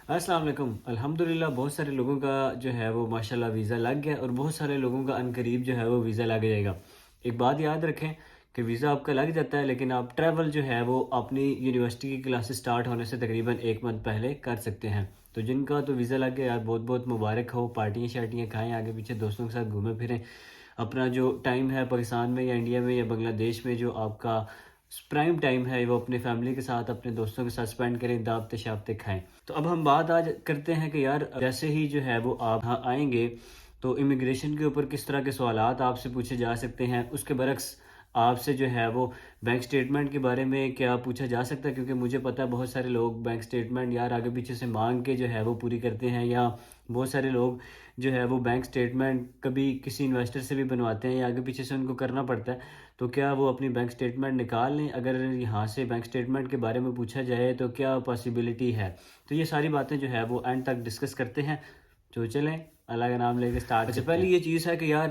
السلام علیکم۔ الحمدللہ بہت سارے لوگوں کا جو ہے وہ ماشاءاللہ ویزا لگ گیا اور بہت سارے لوگوں کا عنقریب جو ہے وہ ویزا لگ جائے گا۔ ایک بات یاد رکھیں کہ ویزا آپ کا لگ جاتا ہے، لیکن آپ ٹریول جو ہے وہ اپنی یونیورسٹی کی کلاسز سٹارٹ ہونے سے تقریباً 1 منتھ پہلے کر سکتے ہیں۔ تو جن کا تو ویزا لگ گیا یار بہت بہت مبارک ہو، پارٹیاں شارٹیاں کھائیں، آگے پیچھے دوستوں کے ساتھ گھومیں پھریں، اپنا جو ٹائم ہے پاکستان میں یا انڈیا میں یا بنگلہ دیش میں جو آپ کا پرائم ٹائم ہے وہ اپنے فیملی کے ساتھ اپنے دوستوں کے ساتھ سپینڈ کریں، دعوتیں شابتیں کھائیں۔ تو اب ہم بات آج کرتے ہیں کہ یار جیسے ہی جو ہے وہ آپ یہاں آئیں گے تو امیگریشن کے اوپر کس طرح کے سوالات آپ سے پوچھے جا سکتے ہیں، اس کے برعکس آپ سے جو ہے وہ بینک سٹیٹمنٹ کے بارے میں کیا پوچھا جا سکتا ہے، کیونکہ مجھے پتا ہے بہت سارے لوگ بینک سٹیٹمنٹ یار آگے پیچھے سے مانگ کے جو ہے وہ پوری کرتے ہیں، یا بہت سارے لوگ جو ہے وہ بینک سٹیٹمنٹ کبھی کسی انویسٹر سے بھی بنواتے ہیں یا آگے پیچھے سے ان کو کرنا پڑتا ہے۔ تو کیا وہ اپنی بینک سٹیٹمنٹ نکال لیں؟ اگر یہاں سے بینک سٹیٹمنٹ کے بارے میں پوچھا جائے تو کیا پاسیبلٹی ہے؟ تو یہ ساری باتیں جو ہے وہ اینڈ تک ڈسکس کرتے ہیں۔ تو چلیں اللہ کا نام لے کے سٹارٹ کرتے ہیں۔ پہلی یہ چیز ہے کہ یار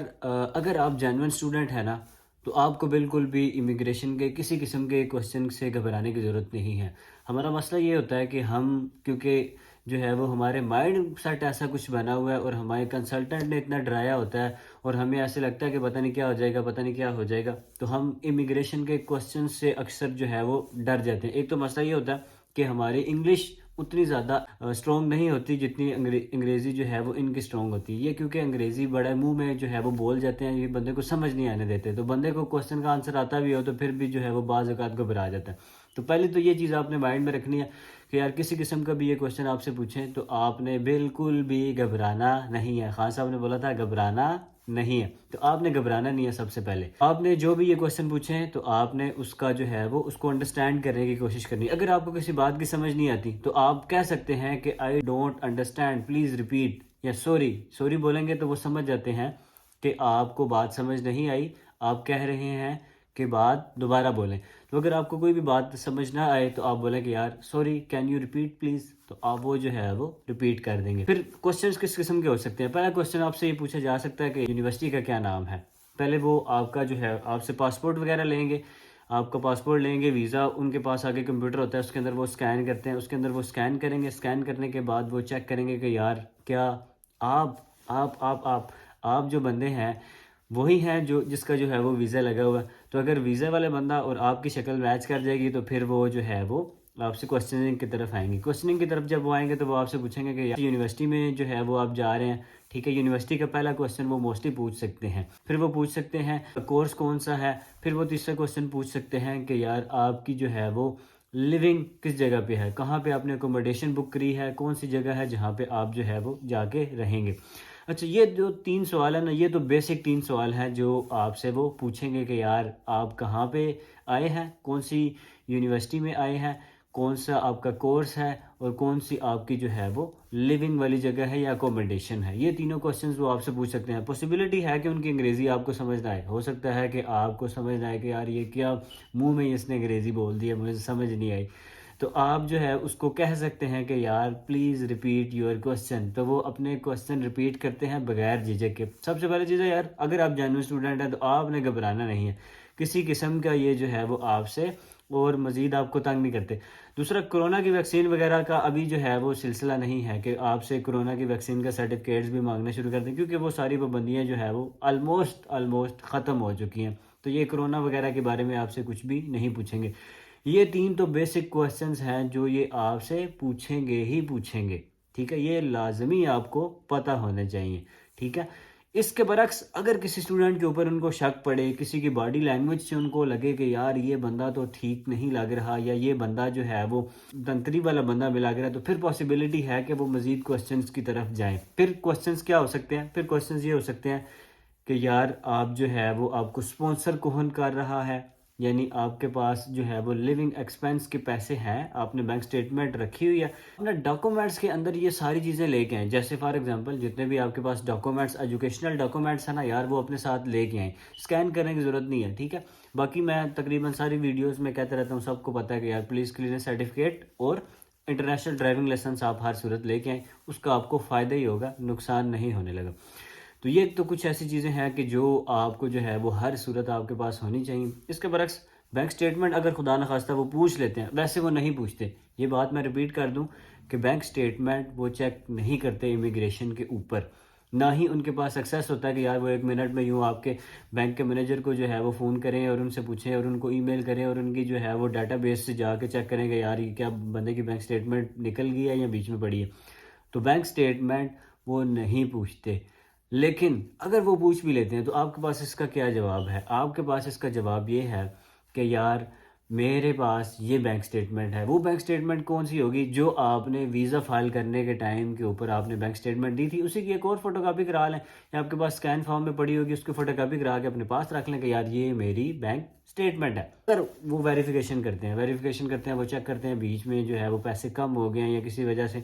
اگر آپ جینوئن اسٹوڈنٹ ہیں نا تو آپ کو بالکل بھی امیگریشن کے کسی قسم کے کوسچن سے گھبرانے کی ضرورت نہیں ہے۔ ہمارا مسئلہ یہ ہوتا ہے کہ ہم کیونکہ جو ہے وہ ہمارے مائنڈ سیٹ ایسا کچھ بنا ہوا ہے اور ہمارے کنسلٹنٹ نے اتنا ڈرایا ہوتا ہے اور ہمیں ایسے لگتا ہے کہ پتہ نہیں کیا ہو جائے گا، پتہ نہیں کیا ہو جائے گا، تو ہم امیگریشن کے کوسچن سے اکثر جو ہے وہ ڈر جاتے ہیں۔ ایک تو مسئلہ یہ ہوتا ہے کہ ہماری انگلش اتنی زیادہ اسٹرونگ نہیں ہوتی جتنی انگریزی جو ہے وہ ان کی اسٹرونگ ہوتی ہے۔ یہ کیونکہ انگریزی بڑے منہ میں جو ہے وہ بول جاتے ہیں، یہ بندے کو سمجھ نہیں آنے دیتے، تو بندے کو کوسچن کا آنسر آتا بھی ہو تو پھر بھی جو ہے وہ بعض اوقات گھبرا جاتا ہے۔ تو پہلے تو یہ چیز آپ نے مائنڈ میں رکھنی ہے کہ یار کسی قسم کا بھی یہ کوسچن آپ سے پوچھیں تو آپ نے بالکل بھی گھبرانا نہیں ہے۔ خان صاحب نے بولا تھا گھبرانا نہیں ہے، تو آپ نے گھبرانا نہیں ہے۔ سب سے پہلے آپ نے جو بھی یہ کوسچن پوچھے ہیں تو آپ نے اس کا جو ہے وہ اس کو انڈرسٹینڈ کرنے کی کوشش کرنی ہے۔ اگر آپ کو کسی بات کی سمجھ نہیں آتی تو آپ کہہ سکتے ہیں کہ I don't understand, please repeat, یا سوری بولیں گے تو وہ سمجھ جاتے ہیں کہ آپ کو بات سمجھ نہیں آئی، آپ کہہ رہے ہیں کہ بات دوبارہ بولیں۔ تو اگر آپ کو کوئی بھی بات سمجھ نہ آئے تو آپ بولیں کہ یار sorry can you repeat please, تو آپ وہ جو ہے وہ ریپیٹ کر دیں گے۔ پھر کوسچنز کس قسم کے ہو سکتے ہیں؟ پہلا کوسچن آپ سے یہ پوچھا جا سکتا ہے کہ یونیورسٹی کا کیا نام ہے۔ پہلے وہ آپ کا جو ہے آپ سے پاسپورٹ وغیرہ لیں گے، آپ کا پاسپورٹ لیں گے، ویزا ان کے پاس آگے کمپیوٹر ہوتا ہے، اس کے اندر وہ اسکین کرتے ہیں، اس کے اندر وہ اسکین کریں گے، اسکین کرنے کے بعد وہ چیک کریں گے کہ یار کیا آپ جو بندے ہیں وہی ہیں جس کا جو ہے وہ ویزا لگا ہوا ہے۔ تو اگر ویزا والے بندہ اور آپ کی شکل میچ کر جائے گی تو پھر وہ جو ہے وہ آپ سے کوسچننگ کی طرف آئیں گے۔ کوسچننگ کی طرف جب وہ آئیں گے تو وہ آپ سے پوچھیں گے کہ یونیورسٹی میں جو ہے وہ آپ جا رہے ہیں، ٹھیک ہے، یونیورسٹی کا پہلا کوسچن وہ موسٹلی پوچھ سکتے ہیں۔ پھر وہ پوچھ سکتے ہیں کورس کون سا ہے، پھر وہ تیسرا کوسچن پوچھ سکتے ہیں کہ یار آپ کی جو ہے وہ لیونگ کس جگہ پہ ہے، کہاں پہ آپ نے اکوموڈیشن بک کری ہے، کون سی جگہ ہے جہاں پہ آپ جو ہے وہ جا کے رہیں گے۔ اچھا، یہ جو 3 سوال ہیں نا، یہ تو بیسک 3 سوال ہیں جو آپ سے وہ پوچھیں گے کہ یار آپ کہاں پہ آئے ہیں، کون سی یونیورسٹی میں آئے ہیں، کون سا آپ کا کورس ہے اور کون سی آپ کی جو ہے وہ لیونگ والی جگہ ہے یا اکوموڈیشن ہے۔ یہ تینوں کوسچنز وہ آپ سے پوچھ سکتے ہیں۔ پاسبلٹی ہے کہ ان کی انگریزی آپ کو سمجھ نہ آئے، ہو سکتا ہے کہ آپ کو سمجھ نہ آئے کہ یار یہ کیا منہ میں اس نے انگریزی بول دی ہے، مجھے سمجھ نہیں آئی، تو آپ جو ہے اس کو کہہ سکتے ہیں کہ یار پلیز ریپیٹ یور کوسچن، تو وہ اپنے کوسچن ریپیٹ کرتے ہیں بغیر جھجک کے۔ سب سے پہلے چیز ہے یار اگر آپ جینوئن اسٹوڈنٹ ہیں تو آپ نے گھبرانا نہیں ہے، کسی قسم کا یہ جو ہے وہ آپ سے اور مزید آپ کو تنگ نہیں کرتے۔ دوسرا، کرونا کی ویکسین وغیرہ کا ابھی جو ہے وہ سلسلہ نہیں ہے کہ آپ سے کرونا کی ویکسین کا سرٹیفکیٹس بھی مانگنا شروع کر دیں، کیونکہ وہ ساری پابندیاں جو ہے وہ آلموسٹ ختم ہو چکی ہیں، تو یہ کرونا وغیرہ کے بارے میں آپ سے کچھ بھی نہیں پوچھیں گے۔ یہ 3 تو بیسک کوسچنز ہیں جو یہ آپ سے پوچھیں گے ہی پوچھیں گے، ٹھیک ہے، یہ لازمی آپ کو پتہ ہونے چاہیے، ٹھیک ہے۔ اس کے برعکس اگر کسی اسٹوڈنٹ کے اوپر ان کو شک پڑے، کسی کی باڈی لینگویج سے ان کو لگے کہ یار یہ بندہ تو ٹھیک نہیں لگ رہا یا یہ بندہ جو ہے وہ دنتری والا بندہ بھی لگ رہا ہے، تو پھر پاسبلٹی ہے کہ وہ مزید کوسچنز کی طرف جائیں۔ پھر کوسچنز کیا ہو سکتے ہیں؟ پھر کوسچنز یہ ہو سکتے ہیں کہ یار آپ جو ہے وہ آپ کو اسپانسر کون کر رہا ہے، یعنی آپ کے پاس جو ہے وہ لیونگ ایکسپینس کے پیسے ہیں، آپ نے بینک سٹیٹمنٹ رکھی ہوئی ہے، اپنے ڈاکومنٹس کے اندر یہ ساری چیزیں لے کے آئیں۔ جیسے فار ایگزامپل جتنے بھی آپ کے پاس ڈاکومنٹس ایجوکیشنل ڈاکومنٹس ہیں نا یار، وہ اپنے ساتھ لے کے آئیں، اسکین کرنے کی ضرورت نہیں ہے، ٹھیک ہے۔ باقی میں تقریباً ساری ویڈیوز میں کہتا رہتا ہوں، سب کو پتہ ہے کہ یار پولیس کلیئرنس سرٹیفکیٹ اور انٹرنیشنل ڈرائیونگ لائسنس آپ ہر صورت لے کے آئیں، اس کا آپ کو فائدہ ہی ہوگا، نقصان نہیں ہونے لگا۔ تو یہ تو کچھ ایسی چیزیں ہیں کہ جو آپ کو جو ہے وہ ہر صورت آپ کے پاس ہونی چاہیے۔ اس کے برعکس بینک سٹیٹمنٹ اگر خدا نخواستہ وہ پوچھ لیتے ہیں، ویسے وہ نہیں پوچھتے، یہ بات میں ریپیٹ کر دوں کہ بینک سٹیٹمنٹ وہ چیک نہیں کرتے امیگریشن کے اوپر، نہ ہی ان کے پاس ایکسیس ہوتا ہے کہ یار وہ 1 منٹ میں یوں آپ کے بینک کے مینیجر کو جو ہے وہ فون کریں اور ان سے پوچھیں اور ان کو ای میل کریں اور ان کی جو ہے وہ ڈیٹا بیس سے جا کے چیک کریں کہ یار یہ کیا بندے کی بینک سٹیٹمنٹ نکل گئی ہے یا بیچ میں پڑی ہے. تو بینک سٹیٹمنٹ وہ نہیں پوچھتے. لیکن اگر وہ پوچھ بھی لیتے ہیں تو آپ کے پاس اس کا کیا جواب ہے؟ آپ کے پاس اس کا جواب یہ ہے کہ یار میرے پاس یہ بینک سٹیٹمنٹ ہے. وہ بینک سٹیٹمنٹ کون سی ہوگی؟ جو آپ نے ویزا فائل کرنے کے ٹائم کے اوپر آپ نے بینک سٹیٹمنٹ دی تھی، اسی کی ایک اور فوٹو کاپی کرا لیں، یا آپ کے پاس اسکین فارم میں پڑی ہوگی، اس کی فوٹو کاپی کرا کے اپنے پاس رکھ لیں کہ یار یہ میری بینک سٹیٹمنٹ ہے. اگر وہ ویریفیکیشن کرتے ہیں وہ چیک کرتے ہیں بیچ میں جو ہے وہ پیسے کم ہو گئے ہیں یا کسی وجہ سے،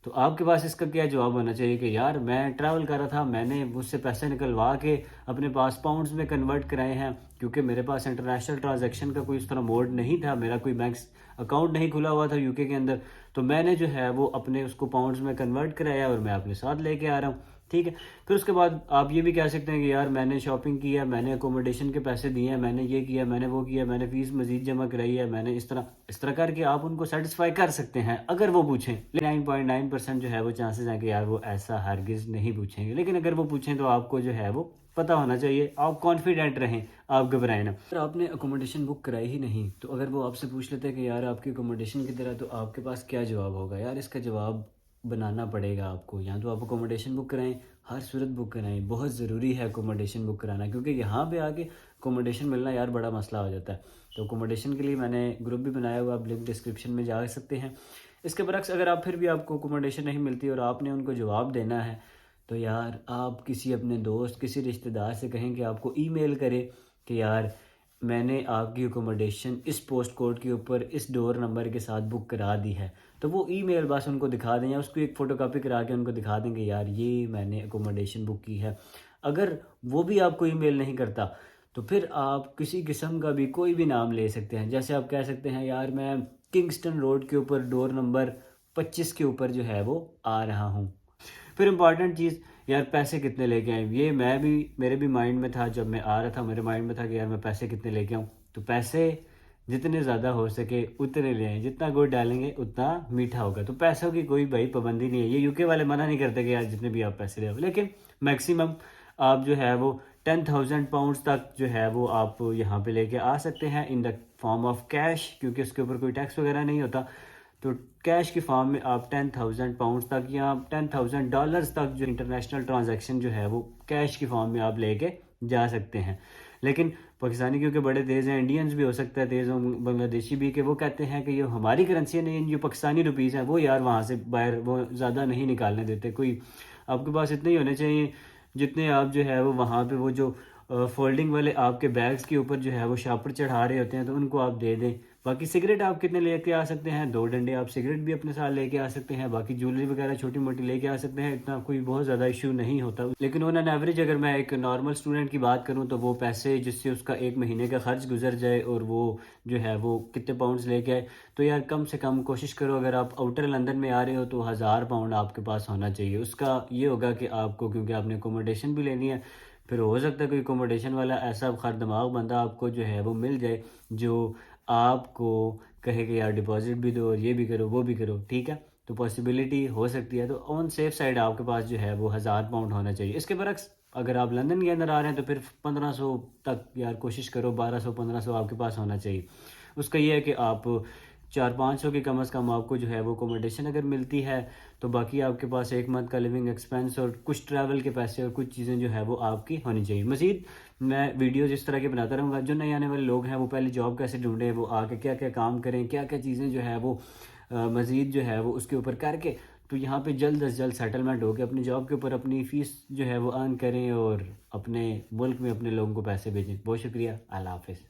تو آپ کے پاس اس کا کیا جواب ہونا چاہیے کہ یار میں ٹریول کر رہا تھا، میں نے اس سے پیسے نکلوا کے اپنے پاس پاؤنڈز میں کنورٹ کرائے ہیں، کیونکہ میرے پاس انٹرنیشنل ٹرانزیکشن کا کوئی اس طرح موڈ نہیں تھا، میرا کوئی بینک اکاؤنٹ نہیں کھلا ہوا تھا UK کے اندر، تو میں نے جو ہے وہ اپنے اس کو پاؤنڈز میں کنورٹ کرایا اور میں اپنے ساتھ لے کے آ رہا ہوں. ٹھیک ہے. پھر اس کے بعد آپ یہ بھی کہہ سکتے ہیں کہ یار میں نے شاپنگ کی ہے، میں نے اکوموڈیشن کے پیسے دیے ہیں، میں نے یہ کیا، میں نے وہ کیا، میں نے فیس مزید جمع کرائی ہے، میں نے اس طرح کر کے آپ ان کو سیٹسفائی کر سکتے ہیں اگر وہ پوچھیں. 9.9% جو ہے وہ چانسز ہیں کہ یار وہ ایسا ہرگز نہیں پوچھیں گے. لیکن اگر وہ پوچھیں تو آپ کو جو ہے وہ پتہ ہونا چاہیے، آپ کانفیڈنٹ رہیں، آپ گھبرائیں نا. اگر آپ نے اکوموڈیشن بک کرائی ہی نہیں تو اگر وہ آپ سے پوچھ لیتے ہیں کہ یار آپ کی اکوموڈیشن کی طرح، تو آپ کے پاس کیا جواب ہوگا؟ یار اس کا جواب بنانا پڑے گا آپ کو. یا تو آپ اکوموڈیشن بک کرائیں، ہر صورت بک کرائیں، بہت ضروری ہے اکوموڈیشن بک کرانا، کیونکہ یہاں پہ آ کے اکوموڈیشن ملنا یار بڑا مسئلہ ہو جاتا ہے. تو اکوموڈیشن کے لیے میں نے گروپ بھی بنایا ہوا، آپ لنک ڈسکرپشن میں جا سکتے ہیں. اس کے برعکس اگر آپ پھر بھی آپ کو اکوموڈیشن نہیں ملتی اور آپ نے ان کو جواب دینا ہے، تو یار آپ کسی اپنے دوست، کسی رشتہ دار سے کہیں کہ آپ کو ای میل کرے کہ یار میں نے آپ کی اکوموڈیشن اس پوسٹ کوڈ کے اوپر اس ڈور نمبر کے ساتھ بک کرا دی ہے. تو وہ ای میل بس ان کو دکھا دیں یا اس کو ایک فوٹو کاپی کرا کے ان کو دکھا دیں کہ یار یہ میں نے اکوموڈیشن بک کی ہے. اگر وہ بھی آپ کو ای میل نہیں کرتا تو پھر آپ کسی قسم کا بھی کوئی بھی نام لے سکتے ہیں. جیسے آپ کہہ سکتے ہیں یار میں کنگسٹن روڈ کے اوپر ڈور نمبر 25 کے اوپر جو ہے وہ آ رہا ہوں. پھر امپورٹنٹ چیز، یار پیسے کتنے لے کے آئیں. یہ میرے بھی مائنڈ میں تھا، جب میں آ رہا تھا میرے مائنڈ میں تھا کہ یار میں پیسے کتنے لے کے آؤں. تو پیسے جتنے زیادہ ہو سکے اتنے لے آئیں، جتنا گڑ ڈالیں گے اتنا میٹھا ہوگا. تو پیسوں کی کوئی بھائی پابندی نہیں ہے. یہ UK والے منع نہیں کرتے کہ یار جتنے بھی آپ پیسے لے آؤ، لیکن میکسیمم آپ جو ہے وہ 10,000 پاؤنڈز تک جو ہے وہ آپ یہاں پہ لے کے آ سکتے ہیں ان دا فارم آف کیش، کیونکہ اس کے اوپر کوئی ٹیکس وغیرہ نہیں ہوتا. تو کیش کی فارم میں آپ 10,000 پاؤنڈز تک یا 10,000 ڈالرز تک جو انٹرنیشنل ٹرانزیکشن جو ہے وہ کیش کی فارم میں آپ لے کے جا سکتے ہیں. لیکن پاکستانی کیونکہ بڑے تیز ہیں، انڈینز بھی ہو سکتا ہے تیز ہوں، بنگلہ دیشی بھی، کہ وہ کہتے ہیں کہ یہ ہماری کرنسی نہیں، جو پاکستانی روپیز ہیں وہ یار وہاں سے باہر وہ زیادہ نہیں نکالنے دیتے. کوئی آپ کے پاس اتنے ہی ہونے چاہیے جتنے آپ جو ہے وہ وہاں پہ وہ جو فولڈنگ والے آپ کے بیگز کے اوپر جو ہے وہ شاپر چڑھا رہے ہوتے ہیں تو ان کو آپ دے دیں. باقی سگریٹ آپ کتنے لے کے آ سکتے ہیں؟ 2 ڈنڈے آپ سگریٹ بھی اپنے ساتھ لے کے آ سکتے ہیں. باقی جولری وغیرہ چھوٹی موٹی لے کے آ سکتے ہیں، اتنا کوئی بہت زیادہ ایشو نہیں ہوتا. لیکن آن این ایوریج اگر میں ایک نارمل اسٹوڈنٹ کی بات کروں تو وہ پیسے جس سے اس کا 1 مہینے کا خرچ گزر جائے اور وہ جو ہے وہ کتنے پاؤنڈز لے کے آئے، تو یار کم سے کم کوشش کرو اگر آپ آؤٹر لندن میں آ رہے ہو تو 1,000 پاؤنڈ آپ کے پاس ہونا چاہیے. اس کا یہ ہوگا کہ آپ کو، کیونکہ آپ نے اکوموڈیشن بھی لینی ہے، پھر ہو سکتا ہے کوئی اکوموڈیشن والا ایسا خر دماغ بندہ آپ کو جو ہے وہ مل جائے جو آپ کو کہے کہ یار ڈپازٹ بھی دو اور یہ بھی کرو وہ بھی کرو. ٹھیک ہے، تو پاسبلٹی ہو سکتی ہے. تو آن سیف سائڈ آپ کے پاس جو ہے وہ 1,000 پاؤنڈ ہونا چاہیے. اس کے برعکس اگر آپ لندن کے اندر آ رہے ہیں تو پھر 1,500 تک یار کوشش کرو، 1,200-1,500 آپ کے پاس ہونا چاہیے. اس کا یہ ہے کہ آپ 400-500 کی کم از کم آپ کو جو ہے وہ اکوموڈیشن اگر ملتی ہے تو باقی آپ کے پاس 1 منتھ کا لیونگ ایکسپینس اور کچھ ٹریول کے پیسے اور کچھ چیزیں جو ہے وہ آپ کی ہونی چاہیے. مزید میں ویڈیوز اس طرح کے بناتا رہوں گا. جو نئے آنے والے لوگ ہیں وہ پہلے جاب کیسے ڈھونڈیں، وہ آ کے کیا کیا کام کریں، کیا کیا چیزیں جو ہے وہ مزید جو ہے وہ اس کے اوپر کر کے تو یہاں پہ جلد از جلد سیٹلمنٹ ہو کے اپنی جاب کے اوپر اپنی فیس جو ہے وہ ارن کریں اور اپنے ملک میں اپنے لوگوں کو پیسے بھیجیں. بہت شکریہ. اللہ حافظ.